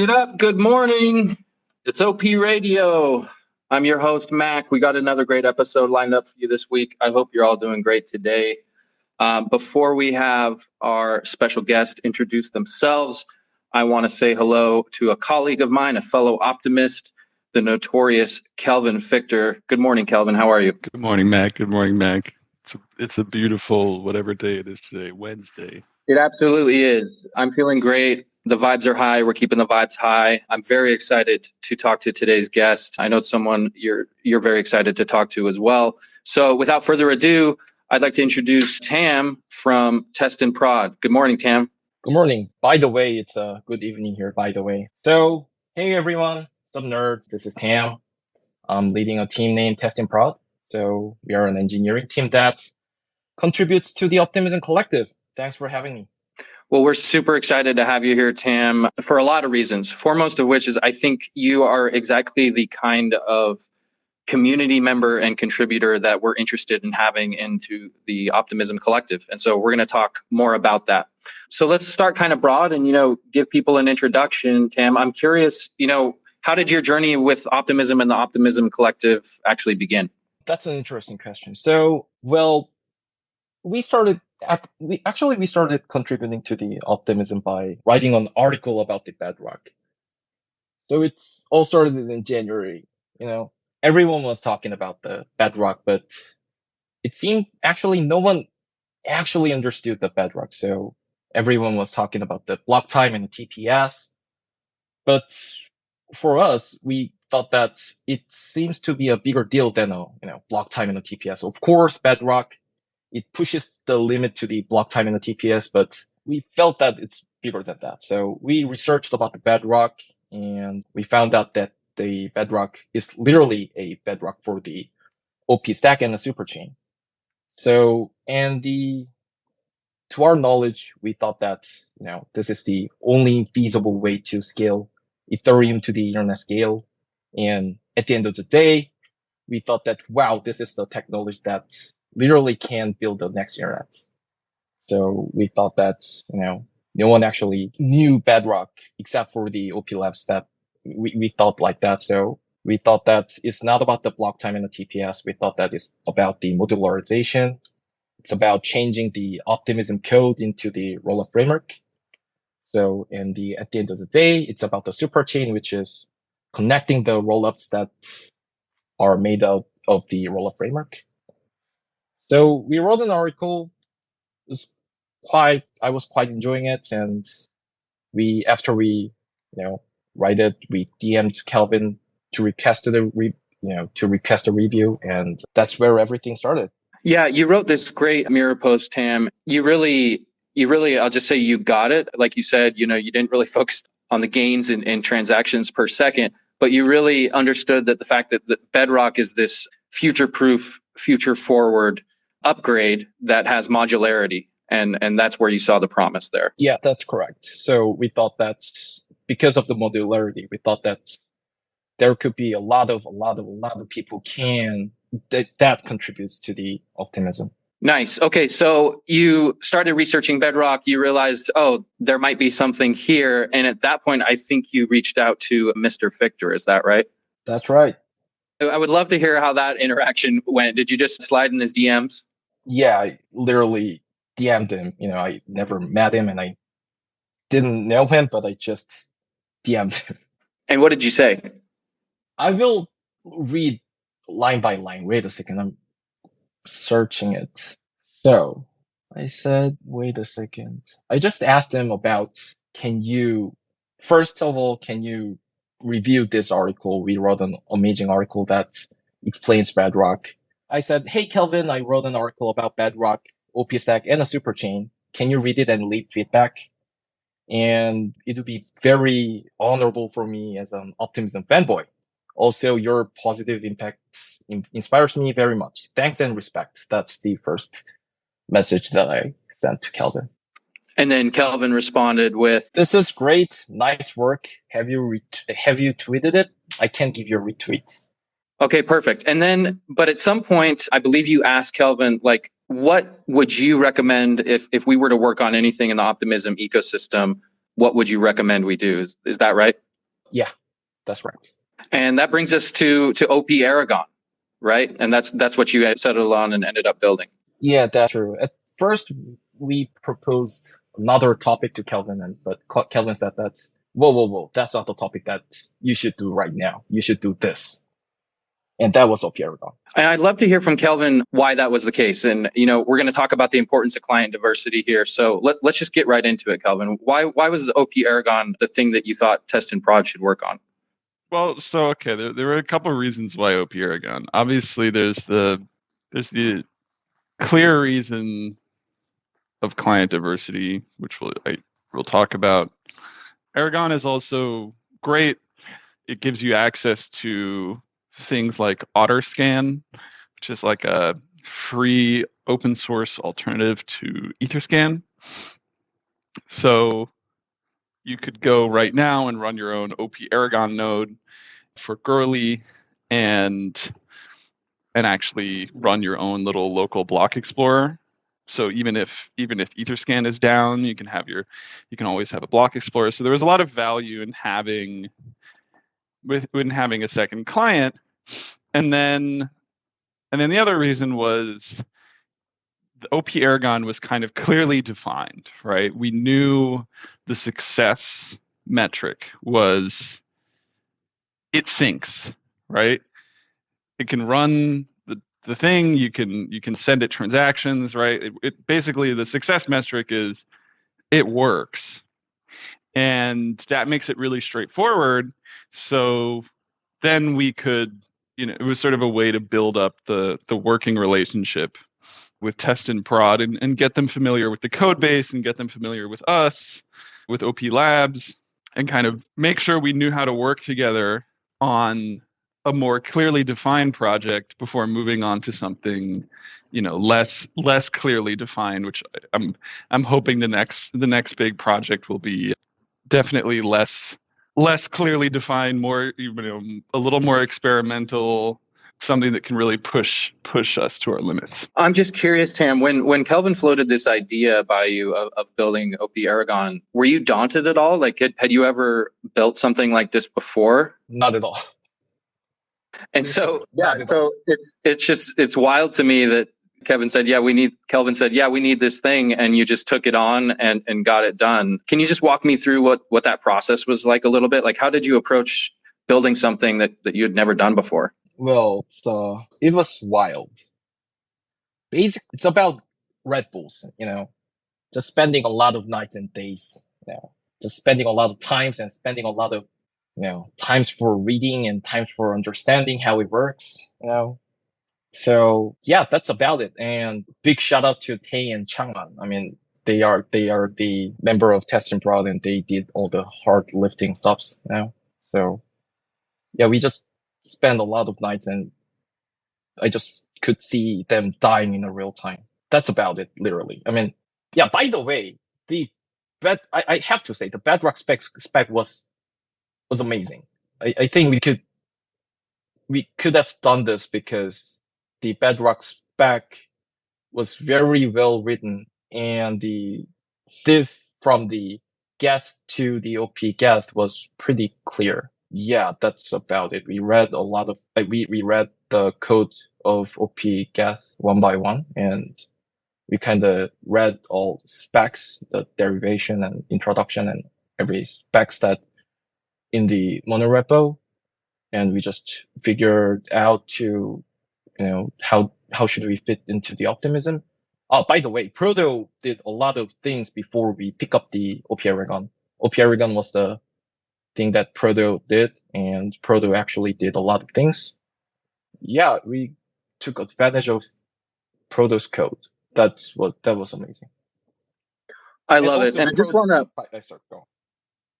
Get up. Good morning. It's OP Radio. I'm your host, Mac. We got another great episode lined up for you this week. I hope you're all doing great today. Before we have our special guest introduce themselves, I want to say hello to a colleague of mine, a fellow optimist, the notorious Kelvin Fichter. Good morning, Kelvin. How are you? Good morning, Mac. Good morning, Mac. It's a beautiful, whatever day it is today, Wednesday. It absolutely is. I'm feeling great. The vibes are high. We're keeping the vibes high. I'm very excited to talk to today's guest. I know it's someone you're very excited to talk to as well. So without further ado, I'd like to introduce Tam from Test and Prod. Good morning, Tam. Good morning. By the way, it's a good evening here, by the way. So, hey everyone, what's up nerds? This is Tam. I'm leading a team named Test and Prod. So we are an engineering team that contributes to the Optimism Collective. Thanks for having me. Well, we're super excited to have you here, Tam, for a lot of reasons. Foremost of which is I think you are exactly the kind of community member and contributor that we're interested in having into the Optimism Collective. And so we're going to talk more about that. So let's start kind of broad and, give people an introduction. Tam, I'm curious, how did your journey with Optimism and the Optimism Collective actually begin? That's an interesting question. So, we started contributing to the Optimism by writing an article about the bedrock. So it's all started in January. Everyone was talking about the bedrock, but it seemed actually no one actually understood the bedrock. So everyone was talking about the block time and the TPS. But for us, we thought that it seems to be a bigger deal than block time and the TPS. Of course, bedrock, it pushes the limit to the block time and the TPS, but we felt that it's bigger than that. So we researched about the bedrock and we found out that the bedrock is literally a bedrock for the OP stack and the superchain. So, to our knowledge, we thought that, this is the only feasible way to scale Ethereum to the internet scale. And at the end of the day, we thought that, wow, this is the technology that literally can build the next internet. So we thought that, no one actually knew bedrock except for the OP Labs that we thought like that. So we thought that it's not about the block time and the TPS. We thought that it's about the modularization. It's about changing the Optimism code into the rollup framework. So at the end of the day, it's about the superchain, which is connecting the rollups that are made out of the rollup framework. So we wrote an article. I was quite enjoying it, and after we write it, we DM'd Kelvin to request a review, and that's where everything started. Yeah, you wrote this great mirror post, Tam. You really, I'll just say you got it. Like you said, you didn't really focus on the gains in transactions per second, but you really understood that the fact that the Bedrock is this future-proof, future-forward upgrade that has modularity. And that's where you saw the promise there. Yeah, that's correct. So we thought that because of the modularity, we thought that there could be a lot of people that contributes to the optimism. Nice. Okay, so you started researching Bedrock. You realized, there might be something here. And at that point, I think you reached out to Mr. Fichter. Is that right? That's right. I would love to hear how that interaction went. Did you just slide in his DMs? Yeah, I literally DM'd him. I never met him and I didn't know him, but I just DM'd him. And what did you say? I will read line by line. Wait a second. I'm searching it. So I said, wait a second. I just asked him about, first of all, can you review this article? We wrote an amazing article that explains Bedrock. I said, hey, Kelvin, I wrote an article about Bedrock, OP Stack, and a superchain. Can you read it and leave feedback? And it would be very honorable for me as an Optimism fanboy. Also, your positive impact inspires me very much. Thanks and respect. That's the first message that I sent to Kelvin. And then Kelvin responded with, "This is great. Nice work. Have you tweeted it? I can give you a retweet." Okay, perfect. And then, but at some point, I believe you asked Kelvin, what would you recommend if we were to work on anything in the Optimism ecosystem? What would you recommend we do? Is that right? Yeah, that's right. And that brings us to op-erigon, right? And that's what you settled on and ended up building. Yeah, that's true. At first, we proposed another topic to Kelvin, but Kelvin said that, whoa, that's not the topic that you should do right now. You should do this. And that was op-erigon. And I'd love to hear from Kelvin why that was the case. And, we're going to talk about the importance of client diversity here. So let's just get right into it, Kelvin. Why was op-erigon the thing that you thought Test and Prod should work on? Well, so okay, there were a couple of reasons why op-erigon. Obviously, there's the clear reason of client diversity, which we'll talk about. Erigon is also great. It gives you access to things like OtterScan, which is like a free open source alternative to Etherscan. So you could go right now and run your own op-erigon node for Gurley and actually run your own little local block explorer. So even if Etherscan is down, you can always have a block explorer. So there was a lot of value in having a second client. And then the other reason was the op-erigon was kind of clearly defined, right? We knew the success metric was it syncs, right? It can run the thing, you can send it transactions, right? It basically, the success metric is it works. And that makes it really straightforward. So then we could, it was sort of a way to build up the working relationship with Test and Prod and get them familiar with the code base and get them familiar with us, with OP Labs, and kind of make sure we knew how to work together on a more clearly defined project before moving on to something, less clearly defined, which I'm hoping the next big project will be definitely less clearly defined, more, a little more experimental, something that can really push us to our limits. I'm just curious, Tam, when Kelvin floated this idea by you of building op-erigon, were you daunted at all? Like, had you ever built something like this before? Not at all. And so, so it's wild to me that Kelvin said, yeah, we need this thing. And you just took it on and got it done. Can you just walk me through what that process was like a little bit? Like, how did you approach building something that you had never done before? Well, it was wild. Basically, it's about Red Bulls, just spending a lot of nights and days, just spending a lot of times and spending a lot of, times for reading and times for understanding how it works, So yeah, that's about it. And big shout out to Tay and Chang'an. I mean, they are the member of Test and Prod, and they did all the hard lifting stuffs now. So yeah, we just spent a lot of nights, and I just could see them dying in a real time. That's about it, literally. I mean, yeah. By the way, I have to say the Bedrock spec was amazing. I think we could have done this because the Bedrock spec was very well written, and the diff from the geth to the OP geth was pretty clear. Yeah, that's about it. We read a lot of we read the code of OP geth one by one, and we kind of read all specs, the derivation and introduction and every specs that in the monorepo, and we just figured out to, how should we fit into the optimism. Oh, by the way, Proto did a lot of things before we pick up the op-erigon. Op-erigon was the thing that Proto did, and Proto actually did a lot of things. Yeah, we took advantage of Proto's code. That was amazing. I love it. And I just want to...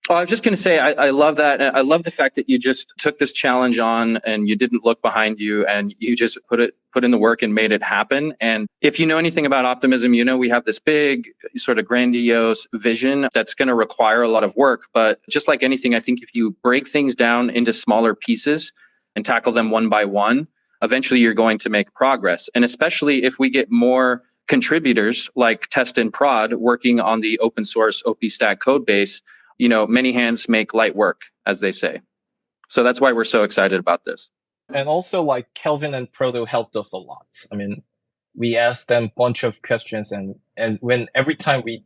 I was just going to say, I love that. And I love the fact that you just took this challenge on and you didn't look behind you and you just put in the work and made it happen. And if you know anything about optimism, we have this big sort of grandiose vision that's going to require a lot of work. But just like anything, I think if you break things down into smaller pieces and tackle them one by one, eventually you're going to make progress. And especially if we get more contributors like Test and Prod working on the open source OP Stack code base, many hands make light work. as they say. So that's why we're so excited about this. And also, like, Kelvin and Proto helped us a lot. I mean, we asked them a bunch of questions, and when every time we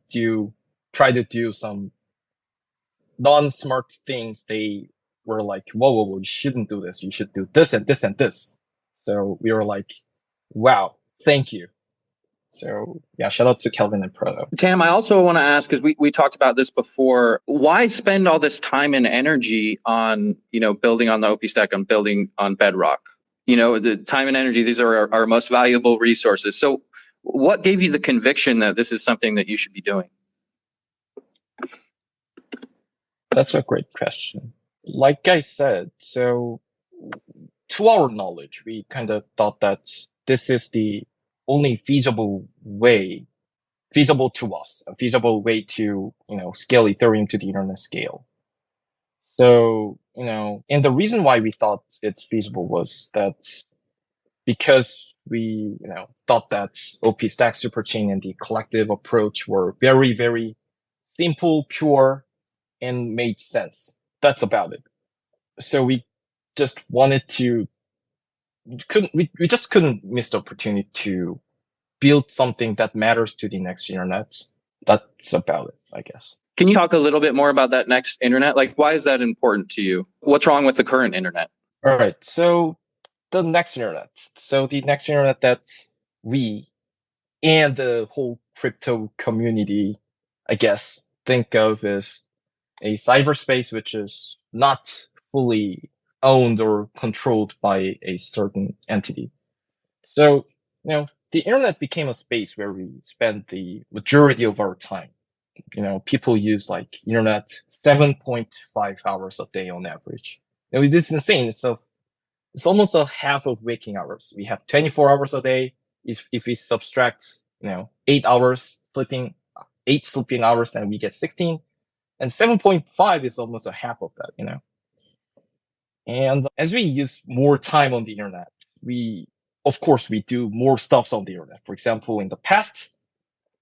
try to do some non-smart things, they were like, whoa, you shouldn't do this. You should do this and this and this. So we were like, wow, thank you. So yeah, shout out to Kelvin and Proto. Tam, I also want to ask, because we talked about this before, why spend all this time and energy on, building on the OP stack, on building on Bedrock? The time and energy, these are our most valuable resources. So what gave you the conviction that this is something that you should be doing? That's a great question. Like I said, so to our knowledge, we kind of thought that this is the only feasible to us, a feasible way to, scale Ethereum to the internet scale. So, and the reason why we thought it's feasible was that because we, thought that OP Stack Superchain and the collective approach were very, very simple, pure, and made sense. That's about it. So we just wanted to, we just couldn't miss the opportunity to build something that matters to the next internet. That's about it, I guess. Can you talk a little bit more about that next internet? Like, why is that important to you? What's wrong with the current internet? All right. So the next internet. So the next internet that we and the whole crypto community, I guess, think of is a cyberspace which is not fully owned or controlled by a certain entity. So, the internet became a space where we spend the majority of our time. People use like internet 7.5 hours a day on average. This is insane. It's almost a half of waking hours. We have 24 hours a day. If we subtract, 8 hours sleeping, 8 sleeping hours, then we get 16. And 7.5 is almost a half of that, And as we use more time on the internet, of course, we do more stuff on the internet. For example, in the past,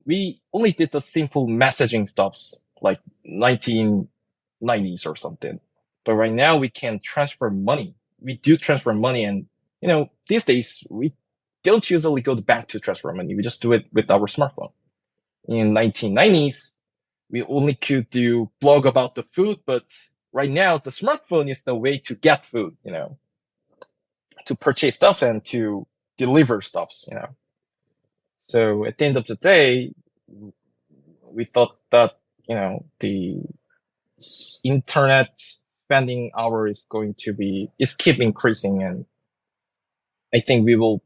we only did the simple messaging stuffs like 1990s or something. But right now we can transfer money. We do transfer money, and these days we don't usually go to bank to transfer money. We just do it with our smartphone. In 1990s, we only could do blog about the food, but right now the smartphone is the way to get food, to purchase stuff and to deliver stuffs, So at the end of the day, we thought that, the internet spending hour is keep increasing. And I think we will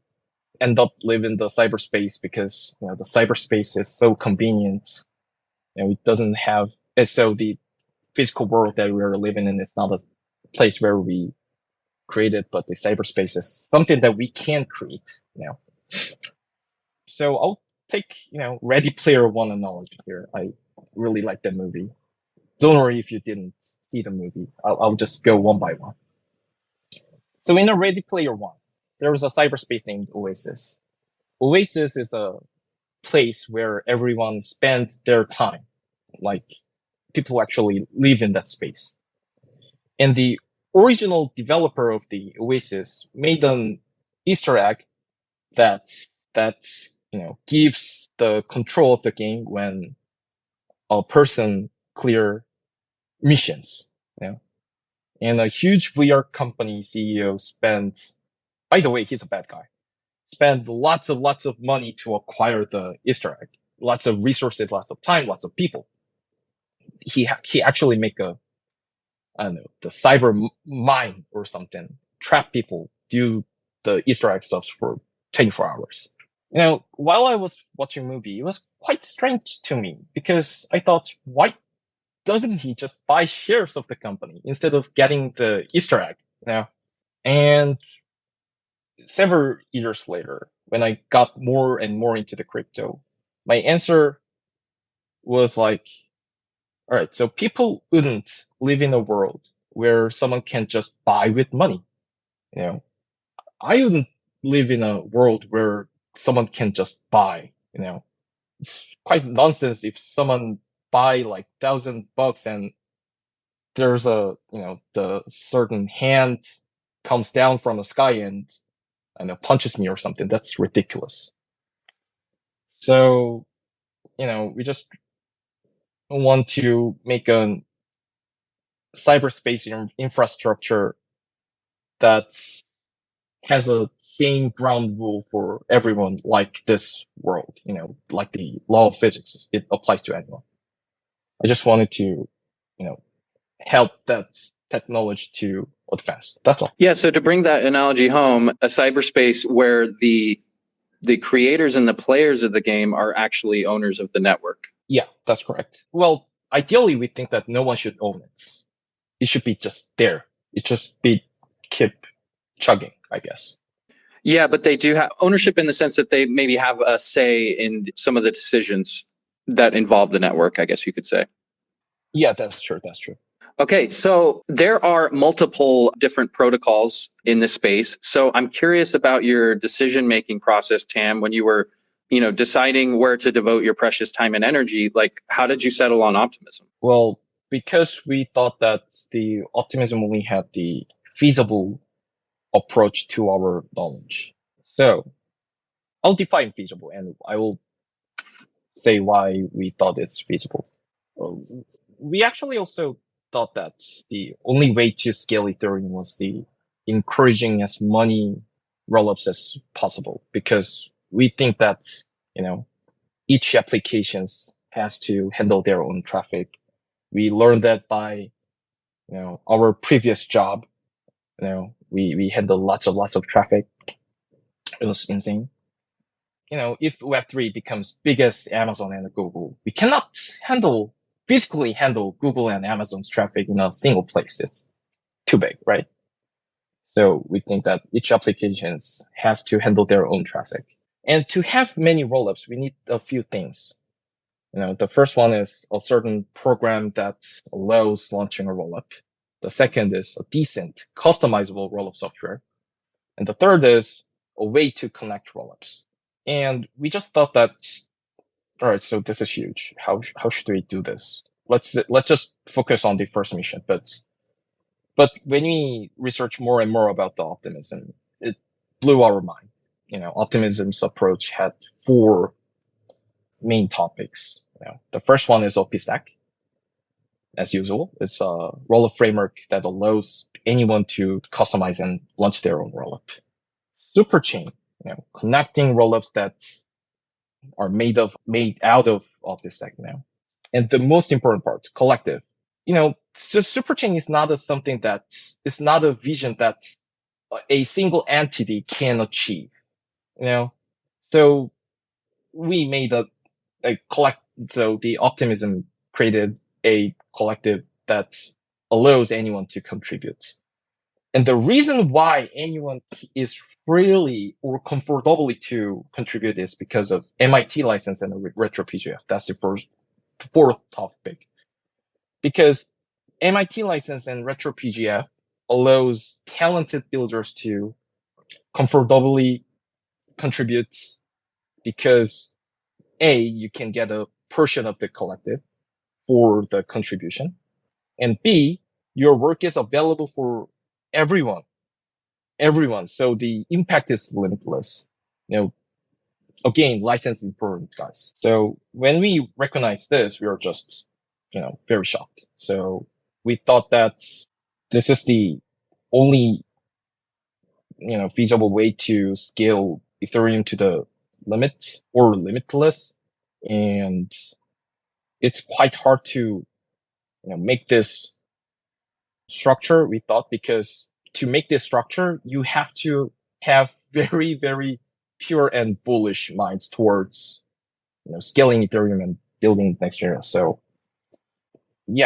end up living the cyberspace because, the cyberspace is so convenient and it doesn't have, so the physical world that we're living in is not a place where we create it, but the cyberspace is something that we can create, So I'll take, Ready Player One analogy here. I really like that movie. Don't worry if you didn't see the movie. I'll just go one by one. So in a Ready Player One, there was a cyberspace named Oasis. Oasis is a place where everyone spends their time. Like, people actually live in that space. And the original developer of the Oasis made an Easter egg that gives the control of the game when a person clear missions. And a huge VR company CEO by the way, he's a bad guy, spent lots of money to acquire the Easter egg, lots of resources, lots of time, lots of people. He actually make the cyber mine or something, trap people, do the Easter egg stuff for 24 hours. While I was watching the movie, it was quite strange to me because I thought, why doesn't he just buy shares of the company instead of getting the Easter egg? And several years later, when I got more and more into the crypto, my answer was like, all right, so people wouldn't live in a world where someone can just buy with money. I wouldn't live in a world where someone can just buy. It's quite nonsense if someone buy like $1,000 and there's a, the certain hand comes down from the sky and punches me or something. That's ridiculous. So, we just want to make a cyberspace infrastructure that has a same ground rule for everyone, like this world, like the law of physics. It applies to anyone. I just wanted to, help that technology to advance. That's all. Yeah. So to bring that analogy home, a cyberspace where the creators and the players of the game are actually owners of the network. Yeah, that's correct. Well, ideally, we think that no one should own it. It should be just there. It just keep chugging, I guess. Yeah, but they do have ownership in the sense that they maybe have a say in some of the decisions that involve the network, I guess you could say. Yeah, that's true. That's true. Okay, so there are multiple different protocols in this space. So I'm curious about your decision-making process, Tam, when you were, deciding where to devote your precious time and energy. Like, how did you settle on Optimism? Well, because we thought that the Optimism only had the feasible approach to our knowledge. So I'll define feasible and I will say why we thought it's feasible. We actually also thought that the only way to scale Ethereum was the encouraging as many rollups as possible, because we think that, each applications has to handle their own traffic. We learned that by, our previous job. We handle lots of traffic. It was insane. If Web3 becomes big as Amazon and Google, we cannot physically handle Google and Amazon's traffic in a single place. It's too big, right? So we think that each application has to handle their own traffic. And to have many rollups, we need a few things. The first one is a certain program that allows launching a rollup. The second is a decent, customizable rollup software. And the third is a way to connect rollups. And we just thought that, all right, so this is huge. How should we do this? Let's just focus on the first mission. But when we research more and more about the Optimism, it blew our mind. Optimism's approach had 4 main topics. The first one is OP-Stack. As usual, it's a rollup framework that allows anyone to customize and launch their own rollup. Superchain, connecting rollups that are made out of OP-Stack now. And the most important part, collective. So superchain is not it's not a vision that a single entity can achieve. So we made so the Optimism created a collective that allows anyone to contribute. And the reason why anyone is freely or comfortably to contribute is because of MIT license and retro PGF. That's the fourth topic. Because MIT license and retro PGF allows talented builders to comfortably contribute, because A, you can get a portion of the collective for the contribution, and B, your work is available for everyone. So the impact is limitless. Again, license is important, guys. So when we recognize this, we are just, very shocked. So we thought that this is the only, feasible way to scale Ethereum to the limit or limitless. And it's quite hard to, make this structure, we thought, because to make this structure, you have to have very, very pure and bullish minds towards, scaling Ethereum and building next era. So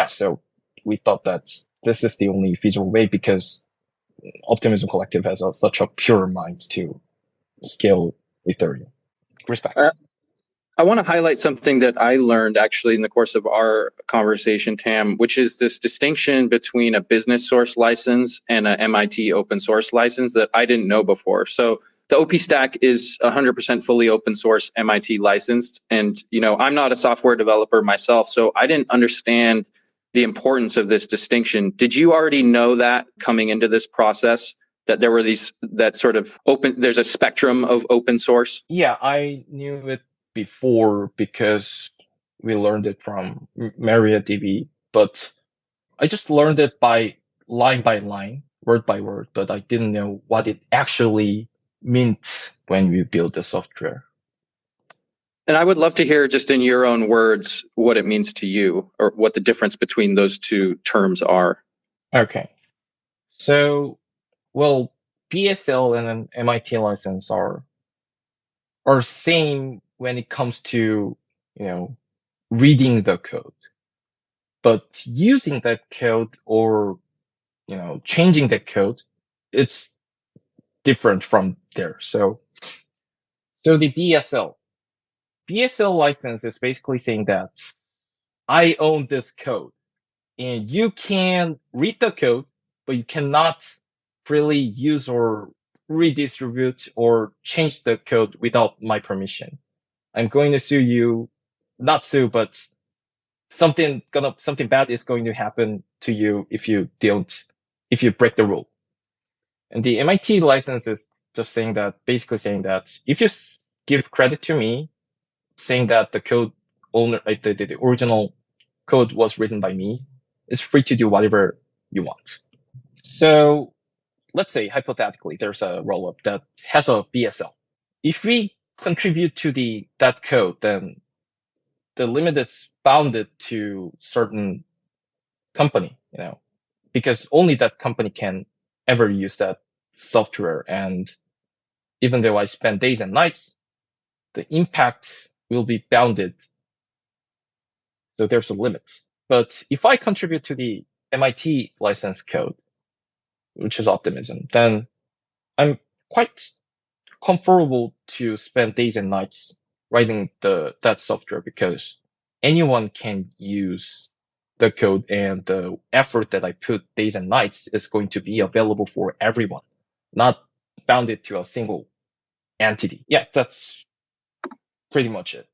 so we thought that this is the only feasible way, because Optimism Collective has such a pure mind to scale Ethereum. Respect. I want to highlight something that I learned actually in the course of our conversation, Tam, which is this distinction between a business source license and an MIT open source license that I didn't know before. So the OP-Stack is 100% fully open source MIT licensed. And, I'm not a software developer myself, so I didn't understand the importance of this distinction. Did you already know that coming into this process, that there were that sort of there's a spectrum of open source? Yeah, I knew it before because we learned it from MariaDB, but I just learned it by line, word by word, but I didn't know what it actually meant when we built the software. And I would love to hear, just in your own words, what it means to you, or what the difference between those two terms are. Okay. So, well, PSL and an MIT license are same when it comes to, reading the code. But using that code or, changing that code, it's different from there. So the BSL license is basically saying that I own this code and you can read the code, but you cannot freely use or redistribute or change the code without my permission. I'm going to sue you, not sue, but something bad is going to happen to you if you break the rule. And the MIT license is just basically saying that if you give credit to me, saying that the code owner, the original code was written by me, it's free to do whatever you want. So let's say hypothetically there's a rollup that has a BSL. If we contribute to that code, then the limit is bounded to certain company, because only that company can ever use that software. And even though I spend days and nights, the impact will be bounded. So there's a limit. But if I contribute to the MIT license code, which is Optimism, then I'm quite comfortable to spend days and nights writing that software, because anyone can use the code, and the effort that I put days and nights is going to be available for everyone, not bounded to a single entity. Yeah, that's pretty much it.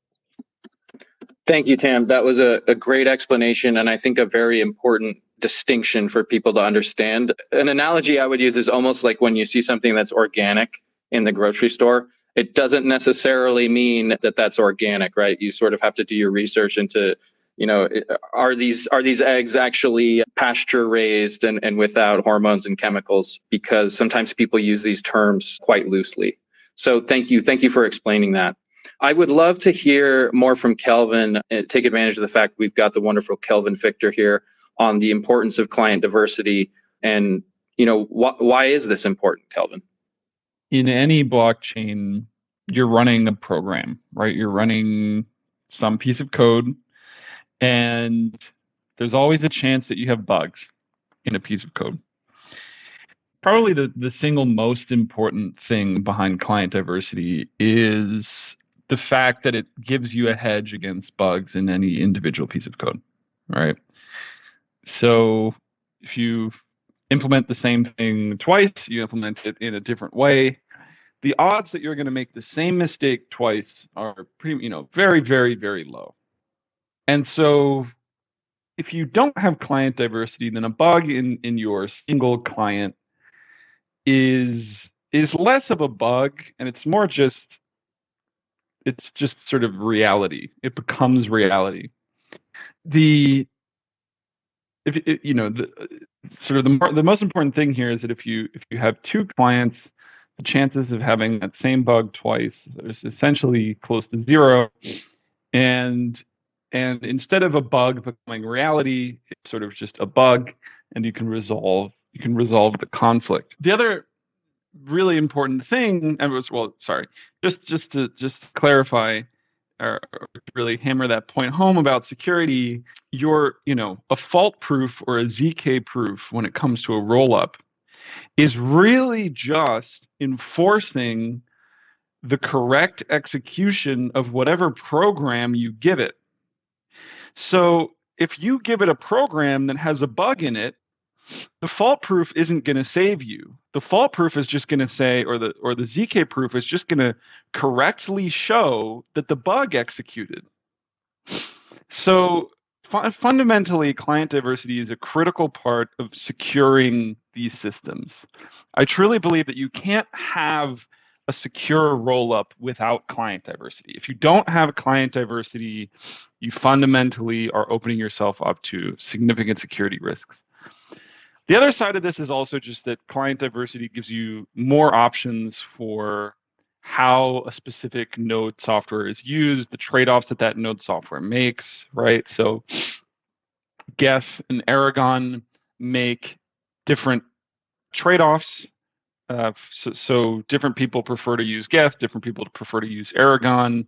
Thank you, Tam. That was a great explanation, and I think a very important distinction for people to understand. An analogy I would use is almost like when you see something that's organic in the grocery store. It doesn't necessarily mean that that's organic, right? You sort of have to do your research into, are these eggs actually pasture raised and without hormones and chemicals? Because sometimes people use these terms quite loosely. So thank you for explaining that. I would love to hear more from Kelvin, take advantage of the fact we've got the wonderful Kelvin Victor here on the importance of client diversity. And, why is this important, Kelvin? In any blockchain, you're running a program, right? You're running some piece of code, and there's always a chance that you have bugs in a piece of code. Probably the single most important thing behind client diversity is the fact that it gives you a hedge against bugs in any individual piece of code, right? So if you implement the same thing twice, you implement it in a different way, the odds that you're going to make the same mistake twice are pretty, very, very, very low. And so if you don't have client diversity, then a bug in your single client is less of a bug, and it's more just sort of reality. It becomes reality. The most important thing here is that if you have two clients, the chances of having that same bug twice is essentially close to zero. And instead of a bug becoming reality, it's sort of just a bug, and you can resolve the conflict. The other really important thing, just to clarify, or really hammer that point home about security, a fault proof or a ZK proof when it comes to a rollup is really just enforcing the correct execution of whatever program you give it. So if you give it a program that has a bug in it, the fault proof isn't going to save you. The fault proof is just going to say, or the ZK proof is just going to correctly show that the bug executed. So fundamentally, client diversity is a critical part of securing these systems. I truly believe that you can't have a secure rollup without client diversity. If you don't have client diversity, you fundamentally are opening yourself up to significant security risks. The other side of this is also just that client diversity gives you more options for how a specific node software is used, the trade-offs that that node software makes, right? So Geth and Aragon make different trade-offs. So different people prefer to use Geth, different people prefer to use Aragon.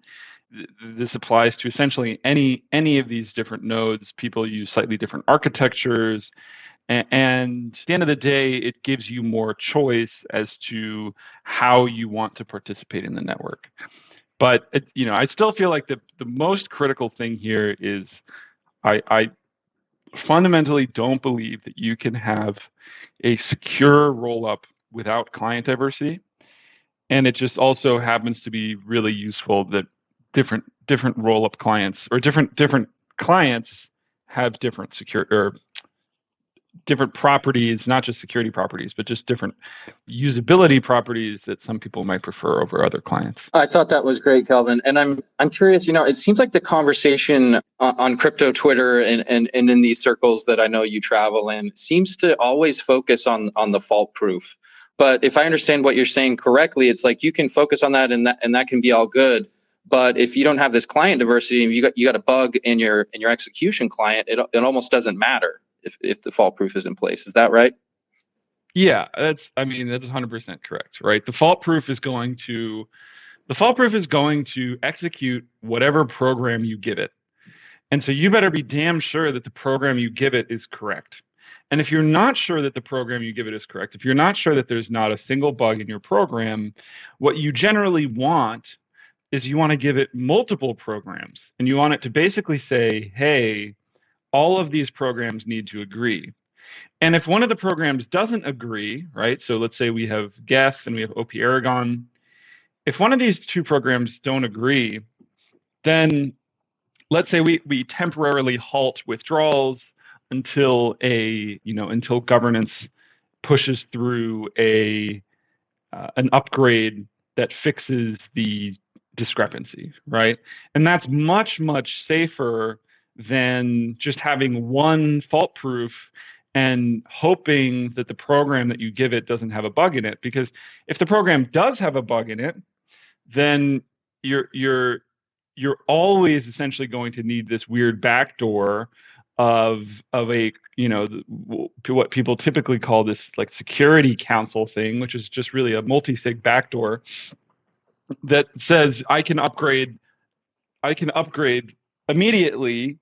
This applies to essentially any of these different nodes. People use slightly different architectures. And at the end of the day, it gives you more choice as to how you want to participate in the network. But I still feel like the most critical thing here is I fundamentally don't believe that you can have a secure rollup without client diversity. And it just also happens to be really useful that different rollup clients or different clients have different different properties, not just security properties, but just different usability properties that some people might prefer over other clients. I thought that was great, Kelvin. And I'm curious, it seems like the conversation on crypto Twitter and in these circles that I know you travel in seems to always focus on the fault proof. But if I understand what you're saying correctly, it's like you can focus on that and that can be all good. But if you don't have this client diversity and you got a bug in your execution client, it almost doesn't matter if the fault proof is in place. Is that right? Yeah, that's 100% correct, right? The fault proof is going to execute whatever program you give it. And so you better be damn sure that the program you give it is correct. And if you're not sure that the program you give it is correct, if you're not sure that there's not a single bug in your program, what you generally want is you want to give it multiple programs. And you want it to basically say, hey, all of these programs need to agree. And if one of the programs doesn't agree, right? So let's say we have Geth and we have op-erigon. If one of these two programs don't agree, then let's say we temporarily halt withdrawals until until governance pushes through an upgrade that fixes the discrepancy, right? And that's much safer than just having one fault proof and hoping that the program that you give it doesn't have a bug in it. Because if the program does have a bug in it, then you're always essentially going to need this weird backdoor of a what people typically call this like security council thing, which is just really a multi-sig backdoor that says I can upgrade immediately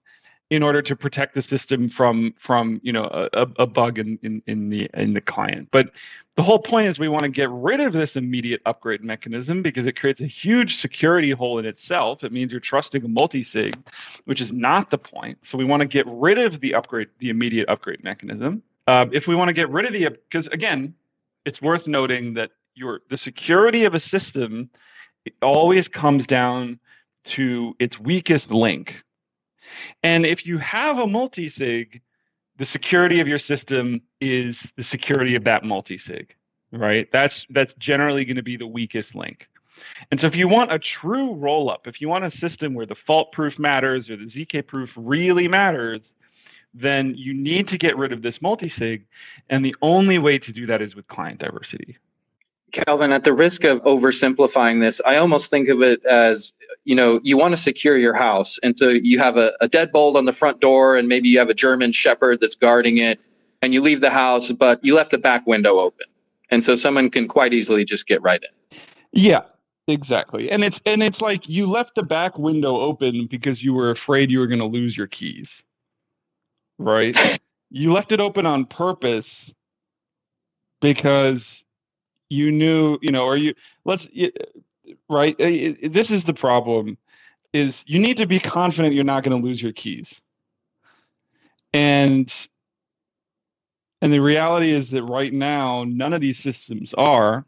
in order to protect the system from a bug in the client. But the whole point is we want to get rid of this immediate upgrade mechanism because it creates a huge security hole in itself. It means you're trusting a multi-sig, which is not the point. So we want to get rid of the immediate upgrade mechanism. If we want to get rid of because again, it's worth noting that the security of a system always comes down to its weakest link. And if you have a multi-sig, the security of your system is the security of that multi-sig, right? That's generally going to be the weakest link. And so if you want a true roll-up, if you want a system where the fault proof matters or the ZK proof really matters, then you need to get rid of this multi-sig. And the only way to do that is with client diversity. Calvin, at the risk of oversimplifying this, I almost think of it as, you want to secure your house. And so you have a deadbolt on the front door and maybe you have a German Shepherd that's guarding it and you leave the house, but you left the back window open. And so someone can quite easily just get right in. Yeah, exactly. And it's like you left the back window open because you were afraid you were going to lose your keys, right? You left it open on purpose because you knew, right? This is the problem, is you need to be confident you're not going to lose your keys. And the reality is that right now, none of these systems are.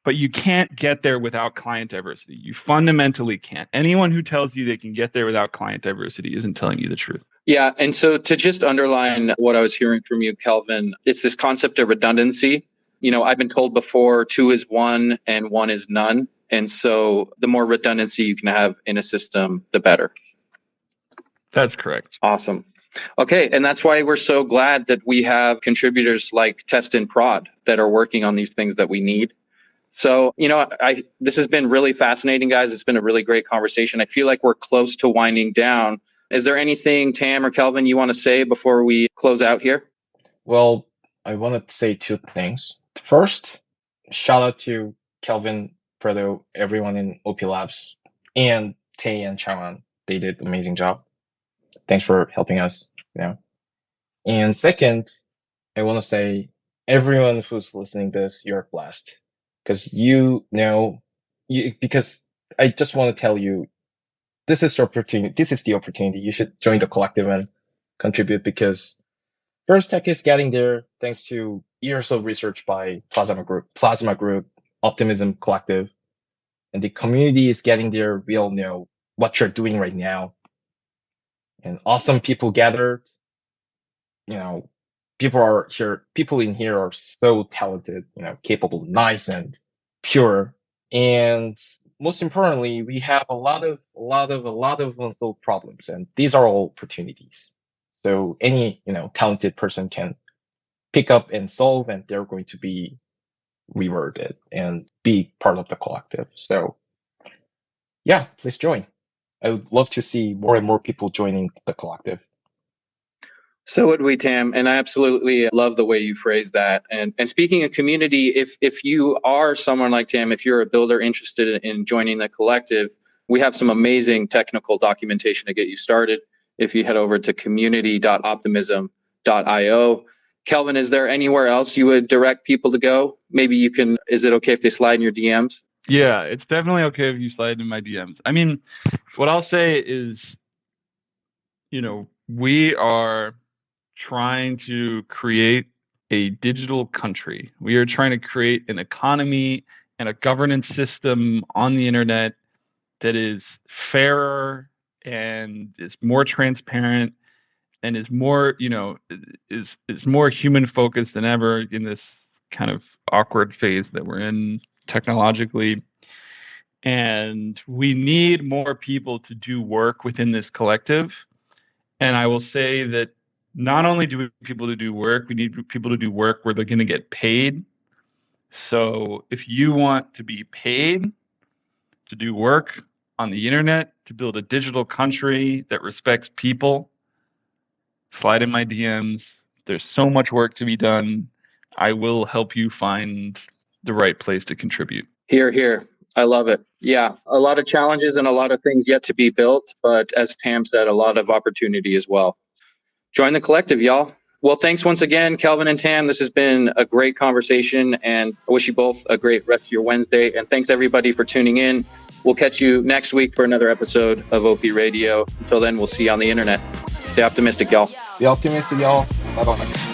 But you can't get there without client diversity. You fundamentally can't. Anyone who tells you they can get there without client diversity isn't telling you the truth. Yeah. And so to just underline what I was hearing from you, Kelvin, it's this concept of redundancy. I've been told before 2 is 1 and 1 is none. And so the more redundancy you can have in a system, the better. That's correct. Awesome. Okay. And that's why we're so glad that we have contributors like Test and Prod that are working on these things that we need. So, this has been really fascinating, guys. It's been a really great conversation. I feel like we're close to winding down. Is there anything, Tam or Kelvin, you want to say before we close out here? Well, I want to say 2 things. First, shout out to Kelvin, Fredo, everyone in OP Labs, and Tay and Chang'an. They did an amazing job. Thanks for helping us. And second, I want to say everyone who's listening to this, you're blessed. Because because I just want to tell you, this is the opportunity. You should join the collective and contribute, because First Tech is getting there thanks to years of research by Plasma Group, Optimism Collective, and the community is getting there. We all know what you're doing right now, and awesome people gathered. People in here are so talented, capable, nice, and pure. And most importantly, we have a lot of unsolved problems, and these are all opportunities. So any, talented person can pick up and solve, and they're going to be rewarded and be part of the collective. So yeah, please join. I would love to see more and more people joining the collective. So would we, Tam, and I absolutely love the way you phrase that. And speaking of community, if you are someone like Tam, if you're a builder interested in joining the collective, we have some amazing technical documentation to get you started. If you head over to community.optimism.io. Kelvin, is there anywhere else you would direct people to go? Maybe is it okay if they slide in your DMs? Yeah, it's definitely okay if you slide in my DMs. I mean, what I'll say is, we are trying to create a digital country. We are trying to create an economy and a governance system on the internet that is fairer and is more transparent and is more, is more human focused than ever in this kind of awkward phase that we're in technologically. And we need more people to do work within this collective. And I will say that not only do we need people to do work, we need people to do work where they're going to get paid. So if you want to be paid to do work on the internet, to build a digital country that respects people, slide in my DMs. There's so much work to be done. I will help you find the right place to contribute. Here. I love it. Yeah, a lot of challenges and a lot of things yet to be built, but as Pam said, a lot of opportunity as well. Join the collective, y'all. Well, thanks once again, Kelvin and Tam. This has been a great conversation, and I wish you both a great rest of your Wednesday. And thanks everybody for tuning in. We'll catch you next week for another episode of OP Radio. Until then, we'll see you on the internet. Stay optimistic, y'all. Be optimistic, y'all. Bye-bye.